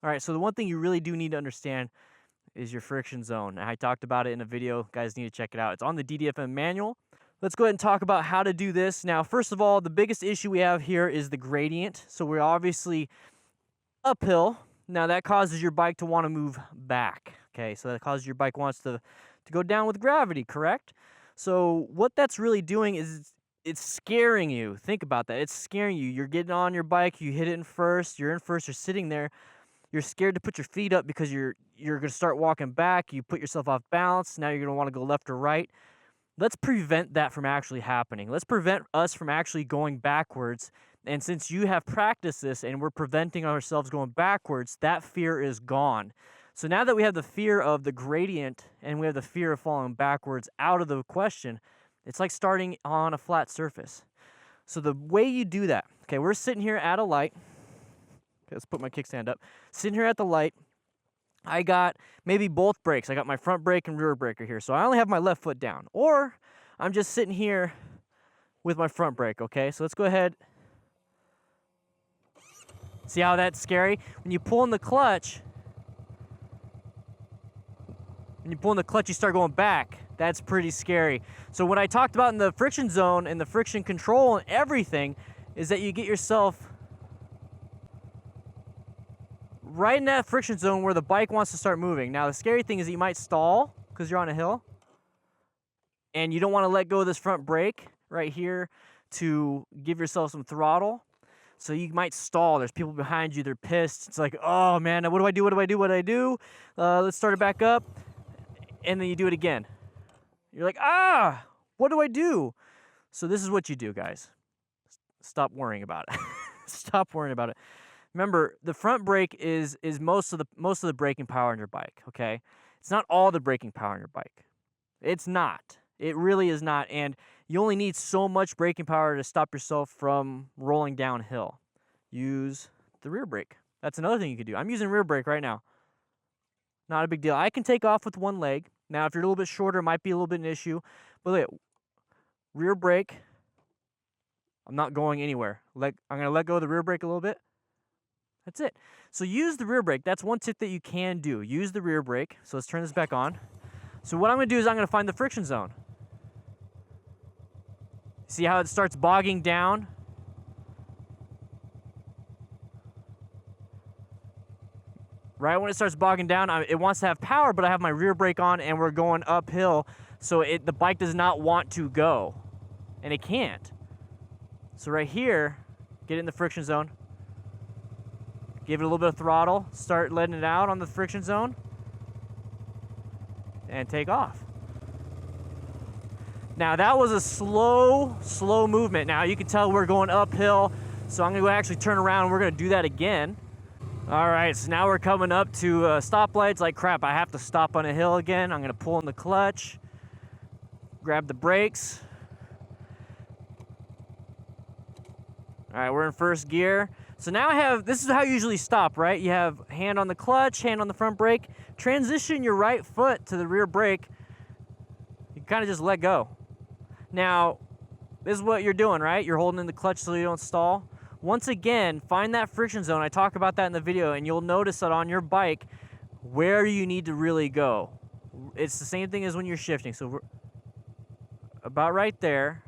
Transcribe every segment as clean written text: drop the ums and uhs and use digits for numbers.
All right, so the one thing you really do need to understand is your friction zone. I talked about it in a video. Guys need to check it out. It's on the DDFM manual. Let's go ahead and talk about how to do this. Now, first of all, the biggest issue we have here is the gradient. So we're obviously uphill. Now that causes your bike to want to move back. Okay, so that causes your bike wants to go down with gravity, correct? So what that's really doing is it's scaring you. Think about that. It's scaring you. You're getting on your bike, you hit it in first, you're sitting there. You're scared to put your feet up because you're going to start walking back. You put yourself off balance. Now you're going to want to go left or right. Let's prevent that from actually happening. Let's prevent us from actually going backwards. And since you have practiced this and we're preventing ourselves going backwards, that fear is gone. So now that we have the fear of the gradient and we have the fear of falling backwards out of the question, it's like starting on a flat surface. So the way you do that, okay, we're sitting here at a light. Okay, let's put my kickstand up. Sitting here at the light, I got maybe both brakes. I got my front brake and rear brake here. So I only have my left foot down. Or I'm just sitting here with my front brake, okay? So let's go ahead. See how that's scary? When you pull in the clutch, you start going back. That's pretty scary. So what I talked about in the friction zone and the friction control and everything is that you get yourself right in that friction zone where the bike wants to start moving. Now, the scary thing is that you might stall because you're on a hill and you don't want to let go of this front brake right here to give yourself some throttle. So you might stall. There's people behind you. They're pissed. It's like, oh, man, what do I do? What do I do? What do I do? Let's start it back up. And then you do it again. You're like, what do I do? So this is what you do, guys. Stop worrying about it. Stop worrying about it. Remember, the front brake is most of the braking power on your bike, okay? It's not all the braking power on your bike. It's not. It really is not. And you only need so much braking power to stop yourself from rolling downhill. Use the rear brake. That's another thing you could do. I'm using rear brake right now. Not a big deal. I can take off with one leg. Now, if you're a little bit shorter, it might be a little bit an issue. But look, rear brake. I'm not going anywhere. I'm going to let go of the rear brake a little bit. That's it. So use the rear brake. That's one tip that you can do. Use the rear brake. So let's turn this back on. So what I'm going to do is I'm going to find the friction zone. See how it starts bogging down? Right when it starts bogging down, it wants to have power, but I have my rear brake on and we're going uphill. So the bike does not want to go. And it can't. So right here, get in the friction zone. Give it a little bit of throttle, start letting it out on the friction zone, and take off. Now that was a slow movement. Now you can tell we're going uphill, so I'm gonna actually turn around and we're gonna do that again. All right, so now we're coming up to stoplights. Like crap, I have to stop on a hill again. I'm gonna pull in the clutch, grab the brakes. All right, we're in first gear. So now this is how you usually stop, right? You have hand on the clutch, hand on the front brake. Transition your right foot to the rear brake. You kind of just let go. Now, this is what you're doing, right? You're holding in the clutch so you don't stall. Once again, find that friction zone. I talk about that in the video, and you'll notice that on your bike, where you need to really go. It's the same thing as when you're shifting. So we're about right there,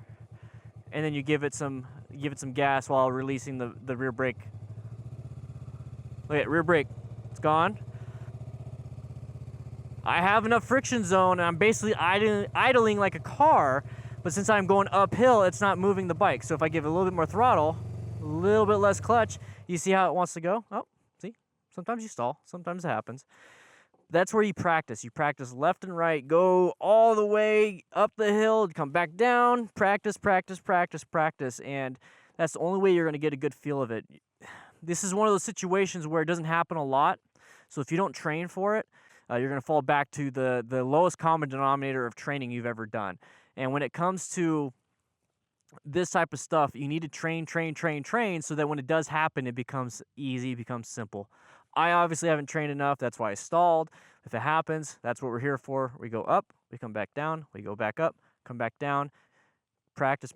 and then you give it some gas while releasing the rear brake. Look at rear brake. It's gone. I have enough friction zone and I'm basically idling like a car, but since I'm going uphill, it's not moving the bike. So if I give it a little bit more throttle, a little bit less clutch, you see how it wants to go? Oh, see? Sometimes you stall. Sometimes it happens. That's where you practice. You practice left and right, go all the way up the hill, come back down, practice, and that's the only way you're going to get a good feel of it. This is one of those situations where it doesn't happen a lot, so if you don't train for it, you're going to fall back to the lowest common denominator of training you've ever done. And when it comes to this type of stuff, you need to train so that when it does happen, it becomes easy, it becomes simple. I obviously haven't trained enough. That's why I stalled. If it happens, that's what we're here for. We go up, we come back down, we go back up, come back down. Practice.